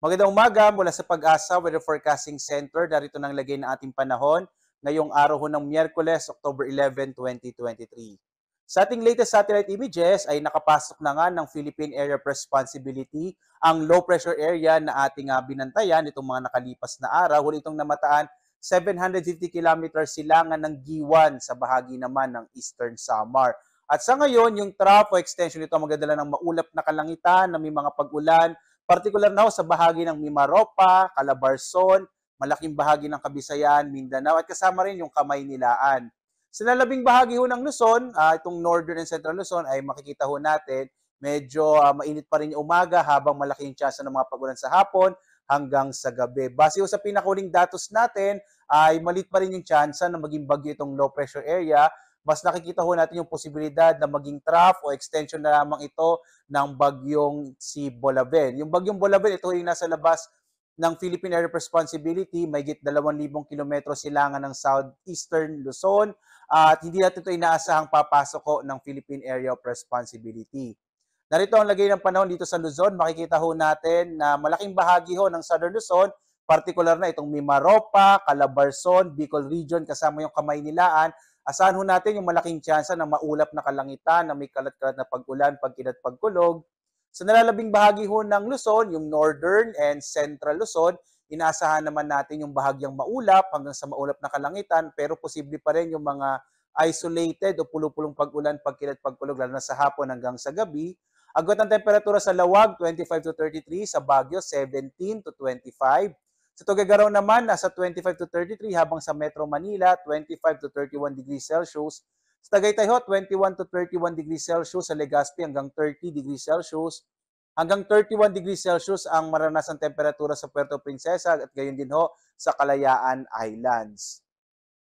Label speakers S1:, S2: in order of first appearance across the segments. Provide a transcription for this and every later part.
S1: Magandang umaga mula sa Pag-asa Weather Forecasting Center. Narito nang lagay ng ating panahon ngayong araw ho ng Miyerkules, October 11, 2023. Sa ating latest satellite images ay nakapasok na nga ng Philippine Area of Responsibility ang low pressure area na ating binantayan itong mga nakalipas na araw. Huli itong namataan 750 kilometers silangan ng Giwan sa bahagi naman ng Eastern Samar. At sa ngayon, yung trough o extension nito magdadala ng maulap na kalangitan na may mga pag-ulan, partikular na ho sa bahagi ng Mimaropa, Calabarzon, malaking bahagi ng Kabisayan, Mindanao, at kasama rin yung Kamaynilaan. Sa nalabing bahagi ho ng Luzon, itong Northern and Central Luzon, ay makikita ho natin, medyo mainit pa rin yung umaga habang malaki yung tsansa ng mga pag-ulan sa hapon hanggang sa gabi. Base ho sa pinakuling datos natin, ay malit pa rin yung tsansa na maging bagyo itong low pressure area. Mas nakikita ho natin yung posibilidad na maging trough o extension na lamang ito ng bagyong si Bolaven. Yung bagyong Bolaven, ito ay nasa labas ng Philippine Area of Responsibility, may git 2,000 kilometro silangan ng southeastern Luzon at hindi natin ito inaasahang papasok ho ng Philippine Area of Responsibility. Narito ang lagay ng panahon dito sa Luzon. Makikita ho natin na malaking bahagi ho ng Southern Luzon, partikular na itong Mimaropa, Calabarzon, Bicol Region, kasama yung Kamaynilaan. Asahan ho natin yung malaking tsansa ng maulap na kalangitan, na may kalat-kalat na pag-ulan, pagkinat, pagkulog. Sa nalalabing bahagi ho ng Luzon, yung Northern and Central Luzon, inaasahan naman natin yung bahagyang maulap hanggang sa maulap na kalangitan, pero posible pa rin yung mga isolated o pulupulong pag-ulan, pagkinat, pagkulog, lalo na sa hapon hanggang sa gabi. Agwat ng temperatura sa Lawag, 25 to 33, sa Baguio, 17 to 25. Sa Tuguegarao naman, nasa 25 to 33, habang sa Metro Manila, 25 to 31 degrees Celsius. Sa Tagaytay ho, 21 to 31 degrees Celsius, sa Legazpi hanggang 30 degrees Celsius. Hanggang 31 degrees Celsius ang maranasang temperatura sa Puerto Princesa at gayon din ho sa Kalayaan Islands.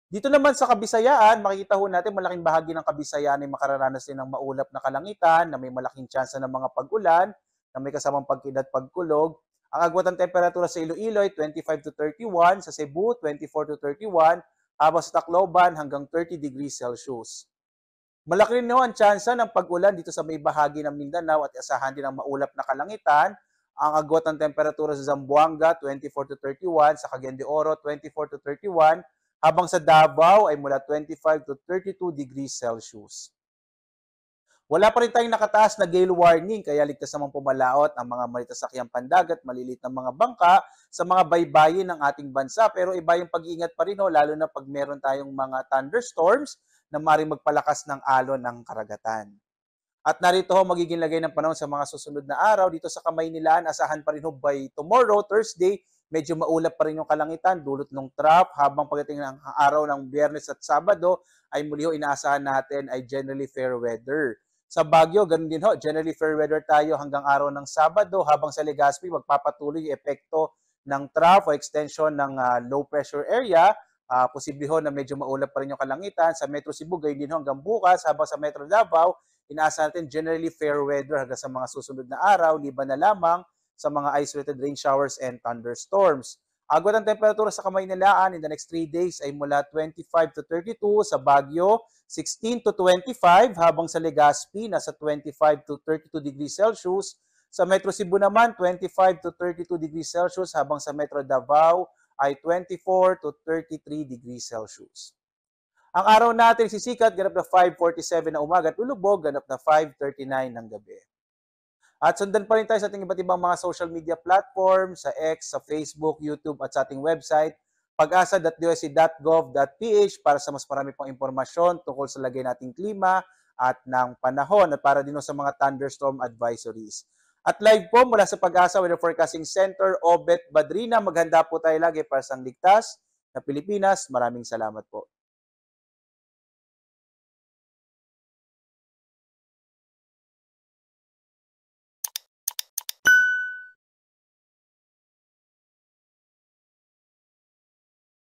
S1: Dito naman sa Kabisayaan, makikita ho natin malaking bahagi ng Kabisayaan ay makararanas din ng maulap na kalangitan, na may malaking tsansa ng mga pag-ulan, na may kasamang pagkinat, pagkulog. Ang agwat ng temperatura sa Iloilo ay 25 to 31, sa Cebu 24 to 31, habang sa Tacloban hanggang 30 degrees Celsius. Malaki rin ang tsansa ng pag-ulan dito sa may bahagi ng Mindanao at asahan din ang maulap na kalangitan. Ang agwat ng temperatura sa Zamboanga 24 to 31, sa Cagayan de Oro 24 to 31, habang sa Davao ay mula 25 to 32 degrees Celsius. Wala pa rin tayong nakataas na gale warning, kaya ligtas namang pumalaot ang mga malitasakyang pandagat, malilit na mga bangka sa mga baybayin ng ating bansa. Pero iba yung pag-iingat pa rin, lalo na pag meron tayong mga thunderstorms na maaaring magpalakas ng alon ng karagatan. At narito ho magiging lagay ng panahon sa mga susunod na araw. Dito sa Kamaynilaan, asahan pa rin ho by tomorrow, Thursday, medyo maulap pa rin yung kalangitan, dulot ng trough, habang pagdating ng araw ng Biyernes at Sabado, ay muli ho inaasahan natin ay generally fair weather. Sa Baguio, ganun din ho, generally fair weather tayo hanggang araw ng Sabado, habang sa Legazpi, magpapatuloy yung epekto ng trough o extension ng low pressure area. Posible ho na medyo maulap pa rin yung kalangitan. Sa Metro Cebu, gayon din ho hanggang bukas, habang sa Metro Davao, inaasahan natin generally fair weather hanggang sa mga susunod na araw, liban na lamang sa mga isolated rain showers and thunderstorms. Agwat ang temperatura sa Kamaynilaan in the next 3 days ay mula 25 to 32, sa Baguio 16 to 25, habang sa Legazpi nasa 25 to 32 degrees Celsius. Sa Metro Cebu naman 25 to 32 degrees Celsius, habang sa Metro Davao ay 24 to 33 degrees Celsius. Ang araw natin sisikat, ganap na 5:47 na umaga at lulubog, ganap na 5:39 ng gabi. At sundan pa rin tayo sa ating iba't ibang mga social media platforms, sa X, sa Facebook, YouTube at sa ating website, pag-asa.dosc.gov.ph para sa mas marami pang impormasyon tungkol sa lagay nating klima at ng panahon at para din sa mga thunderstorm advisories. At live po mula sa Pag-asa Weather Forecasting Center, Obet Badrina, maghanda po tayo lagi para sa ligtas na Pilipinas. Maraming salamat po.